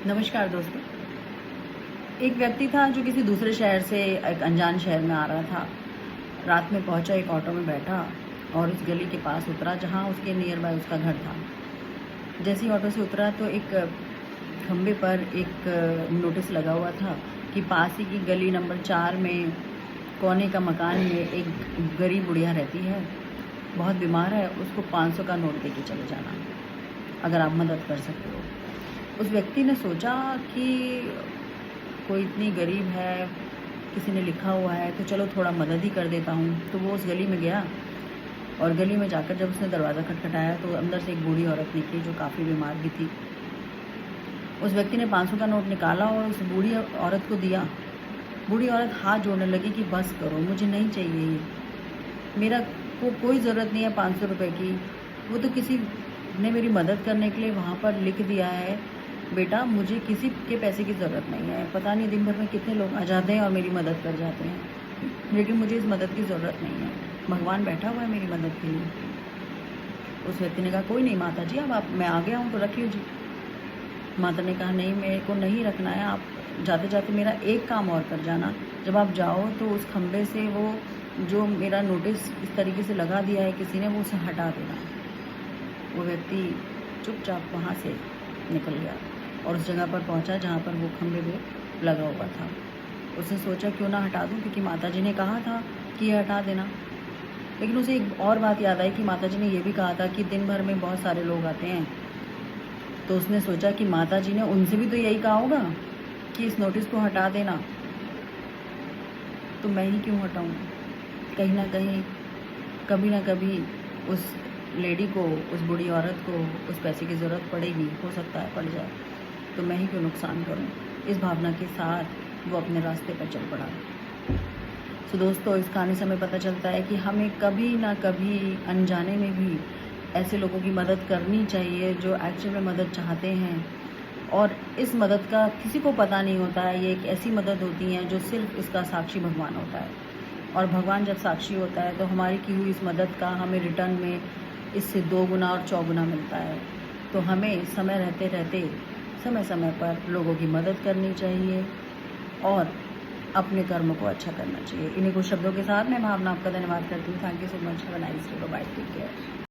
नमस्कार दोस्तों। एक व्यक्ति था जो किसी दूसरे शहर से एक अनजान शहर में आ रहा था। रात में पहुंचा, एक ऑटो में बैठा और उस गली के पास उतरा जहां उसके नियर बाय उसका घर था। जैसे ही ऑटो से उतरा तो एक खंबे पर एक नोटिस लगा हुआ था कि पास ही की गली नंबर 4 में कोने का मकान में एक गरीब बुढ़िया रहती है, बहुत बीमार है, उसको 500 का नोट दे के चले जाना अगर आप मदद कर सकते हो। उस व्यक्ति ने सोचा कि कोई इतनी गरीब है, किसी ने लिखा हुआ है, तो चलो थोड़ा मदद ही कर देता हूँ। तो वो उस गली में गया और गली में जाकर जब उसने दरवाज़ा खटखटाया तो अंदर से एक बूढ़ी औरत निकली जो काफ़ी बीमार भी थी। उस व्यक्ति ने 500 का नोट निकाला और उस बूढ़ी औरत को दिया। बूढ़ी औरत हाथ जोड़ने लगी कि बस करो, मुझे नहीं चाहिए ये, मेरा को कोई ज़रूरत नहीं है 500 रुपये की। वो तो किसी ने मेरी मदद करने के लिए वहाँ पर लिख दिया है। बेटा, मुझे किसी के पैसे की ज़रूरत नहीं है, पता नहीं दिन भर में कितने लोग आ जाते हैं और मेरी मदद कर जाते हैं, लेकिन मुझे इस मदद की ज़रूरत नहीं है। भगवान बैठा हुआ है मेरी मदद के लिए। उस व्यक्ति ने कहा, कोई नहीं माता जी, अब आप मैं आ गया हूँ तो रख लीजिए। माता ने कहा, नहीं, मेरे को नहीं रखना है, आप जाते जाते मेरा एक काम और कर जाना। जब आप जाओ तो उस खंबे से वो जो मेरा नोटिस इस तरीके से लगा दिया है किसी ने, वो उसे हटा देना। वो व्यक्ति चुपचाप वहाँ से निकल गया और उस जगह पर पहुंचा जहाँ पर वो खंबे पे लगा हुआ था। उसने सोचा क्यों ना हटा दूं, क्योंकि माताजी ने कहा था कि ये हटा देना। लेकिन उसे एक और बात याद आई कि माताजी ने ये भी कहा था कि दिन भर में बहुत सारे लोग आते हैं। तो उसने सोचा कि माताजी ने उनसे भी तो यही कहा होगा कि इस नोटिस को हटा देना, तो मैं ही क्यों हटाऊँ। कहीं ना कहीं कभी ना कभी उस लेडी को, उस बूढ़ी औरत को उस पैसे की ज़रूरत पड़ेगी, हो सकता है पड़ जाए, तो मैं ही क्यों नुकसान करूं। इस भावना के साथ वो अपने रास्ते पर चल पड़ा। तो दोस्तों, इस कहानी से हमें पता चलता है कि हमें कभी ना कभी अनजाने में भी ऐसे लोगों की मदद करनी चाहिए जो एक्चुअल में मदद चाहते हैं, और इस मदद का किसी को पता नहीं होता है। ये एक ऐसी मदद होती है जो सिर्फ इसका साक्षी भगवान होता है, और भगवान जब साक्षी होता है तो हमारी की हुई इस मदद का हमें रिटर्न में इससे 2 गुना और 4 गुना मिलता है। तो हमें समय रहते रहते समय समय पर लोगों की मदद करनी चाहिए और अपने कर्म को अच्छा करना चाहिए। इन्हीं कुछ शब्दों के साथ मैं भावना आपका धन्यवाद करती हूँ। Thank you so much. Have a nice day. Bye, take care.